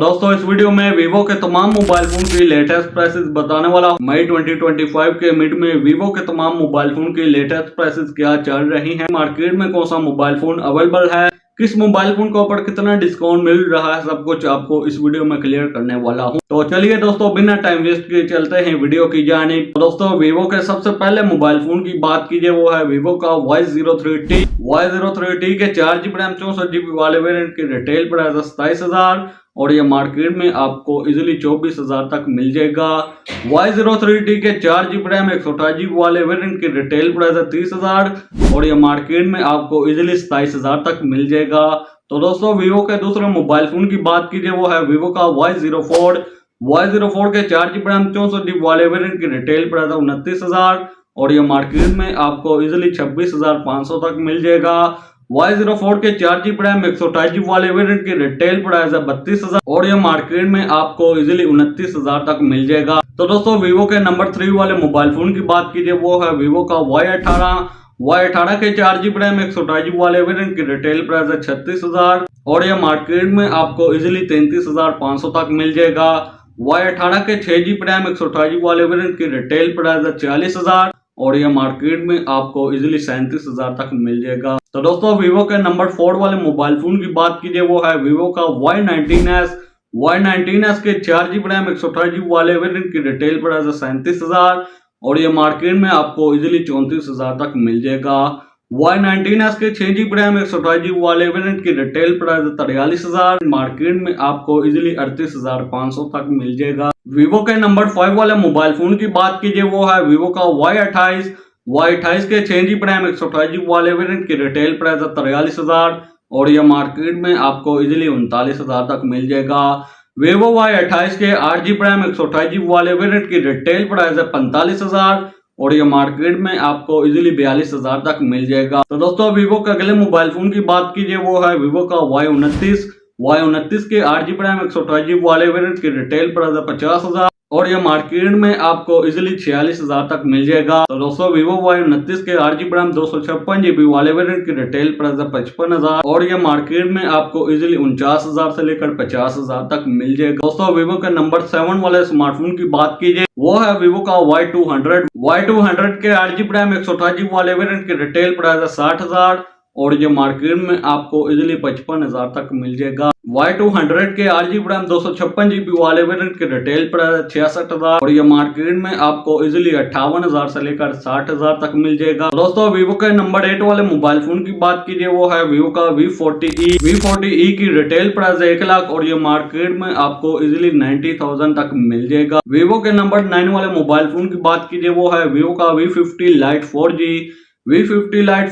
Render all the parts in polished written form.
दोस्तों इस वीडियो में वीवो के तमाम मोबाइल फोन की लेटेस्ट प्राइसेस बताने वाला हूं। मई 2025 के मिड में वीवो के तमाम मोबाइल फोन की लेटेस्ट प्राइसेस क्या चल रही हैं, मार्केट में कौन सा मोबाइल फोन अवेलेबल है, किस मोबाइल फोन के ऊपर कितना डिस्काउंट मिल रहा है, सब कुछ आपको इस वीडियो में क्लियर करने वाला हूं। तो चलिए दोस्तों बिना टाइम वेस्ट किए चलते हैं वीडियो की जानिब। तो दोस्तों वीवो के सबसे पहले मोबाइल फोन की बात कीजिए वो है वीवो का Y03T के 4GB रैम 64GB वाले वेरिएंट की रिटेल प्राइस 27,000 और ये मार्केट में आपको इजीली 24,000 तक मिल जाएगा। Y03T के 4GB रैम 128GB वाले वेरिएंट की रिटेल प्राइस है 30,000 और ये मार्केट में आपको इजीली 27,000 तक मिल जाएगा। तो दोस्तों वीवो के दूसरे मोबाइल फोन की बात कीजिए वो है वीवो का Y04 के 4GB रैम 64GB वाले वेरिएंट की रिटेल प्राइस है 29,000 और ये मार्केट में आपको इजीली 26,500 तक मिल जाएगा। Y04 के 4GB रैम 128GB वाले वेरिएंट की रिटेल प्राइस है 32,000 और ये मार्केट में आपको इजीली 29,000 तक मिल जाएगा। तो दोस्तों वीवो के नंबर 3 वाले मोबाइल फोन की बात कीजिए वो है वीवो का Y18 के 4GB रैम 128GB वाले वेरिएंट की रिटेल प्राइस है 36,000 और ये मार्केट में आपको इजीली 33,500 तक मिल जाएगा। Y18 के 6GB रैम 128GB वाले वेरिएंट की रिटेल प्राइस है 40,000 और ये मार्केट में आपको इजीली 37,000 तक मिल जाएगा। तो दोस्तों वीवो के नंबर 4 वाले मोबाइल फोन की बात कीजिए वो है वीवो का Y19 के 4GB रैम 128GB वाले वेरिएंट की रिटेल प्राइस है 37,000 और ये मार्केट में आपको इजीली 34,000 तक मिल जाएगा। Y19 के 6GB रैम 128GB वाले वेरिएंट की रिटेल प्राइस 43,000 मार्केट में आपको इजीली 38,500 तक मिल जाएगा। वीवो के नंबर 5 वाले मोबाइल फोन की बात कीजिए वो है वीवो का Y28 के 6GB रैम 128GB वाले वेरिएंट की रिटेल प्राइस 43,000 और ये मार्केट में आपको इजीली 39,000 तक मिल जाएगा। वीवो Y28 के 8GB रैम 128GB वाले वेरिएंट की रिटेल प्राइस है 45,000 और ये मार्केट में आपको इजीली 42,000 तक मिल जाएगा। तो दोस्तों वीवो के अगले मोबाइल फोन की बात कीजिए वो है वीवो का Y29 के 8GB रैम 128GB वाले वेरिएंट की रिटेल प्राइस है 50,000 और ये मार्केट में आपको इजीली 46,000 तक मिल जाएगा। तो दोस्तों वीवो Y29 के 8GB रैम 256GB वाले वेरिएंट की रिटेल प्राइस है 55,000 और ये मार्केट में आपको इजीली 49,000 से लेकर 50,000 तक मिल जाएगा। दोस्तों वीवो के नंबर 7 वाले स्मार्टफोन की बात कीजिए वो है वीवो का Y200 के 8GB रैम 128GB वाले वेरिएंट की रिटेल प्राइस है 60,000 और ये मार्केट में आपको इजीली 55,000 तक मिल जाएगा। Y200 के 8GB रैम 256GB वाले वेरिएंट की रिटेल प्राइस है 66,000 और ये मार्केट में आपको इजीली 58,000 से लेकर 60,000 तक मिल जाएगा। दोस्तों वीवो के नंबर 8 वाले मोबाइल फोन की बात कीजिए वो है वीवो का V40e की रिटेल प्राइस है 1 लाख और ये मार्केट में आपको इजीली 90,000 तक मिल जाएगा। वीवो के नंबर 9 वाले मोबाइल फोन की बात कीजिए वो है वीवो का V50 Lite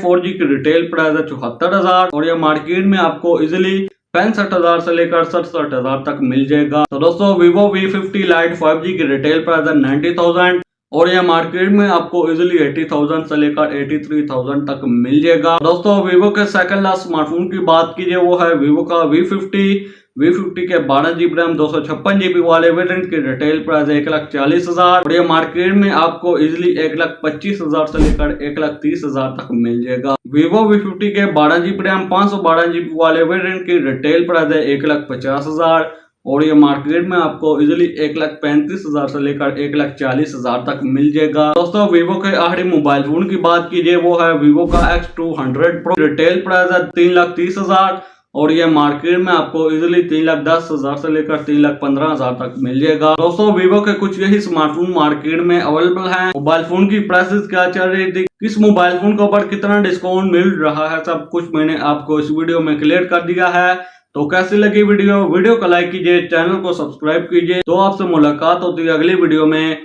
4G की रिटेल प्राइस है 74,000 और ये मार्केट में आपको इजीली 65,000 से लेकर 67,000 तक मिल जाएगा। तो दोस्तों वीवो V50 Lite 5G की रिटेल प्राइस है 90,000 और ये मार्केट में आपको इजीली 80,000 से लेकर 83,000 तक मिल जाएगा। दोस्तों वीवो के सेकंड लास्ट स्मार्टफोन की बात कीजिए वो है वीवो का V50 के 12GB रैम 256GB वाले वेरिएंट की रिटेल प्राइस है 1,40,000 और ये मार्केट में आपको इजीली 1,25,000 से लेकर 1,30,000 तक मिल जाएगा। वीवो V50 के 12GB रैम 512GB वाले वेरिएंट की रिटेल प्राइस है 1,50,000 और ये मार्केट में आपको इजीली 1,35,000 से लेकर 1,40,000 तक मिल जाएगा। दोस्तों वीवो के आखिरी मोबाइल फोन की बात कीजिए वो है वीवो का X200 Pro रिटेल प्राइस है 3,30,000 और ये मार्केट में आपको इजीली 3,10,000 से लेकर 3,15,000 तक मिल जाएगा। दोस्तों वीवो के कुछ यही स्मार्टफोन मार्केट में अवेलेबल हैं। मोबाइल फोन की प्राइसेस क्या चल रही थी, किस मोबाइल फोन के ऊपर कितना डिस्काउंट मिल रहा है, सब कुछ मैंने आपको इस वीडियो में क्लियर कर दिया है। तो कैसी लगी वीडियो को लाइक कीजिए, चैनल को सब्सक्राइब कीजिए। तो आपसे मुलाकात होती है अगली वीडियो में।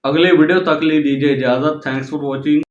अगले वीडियो तक ले दीजिए इजाजत। Thanks for watching.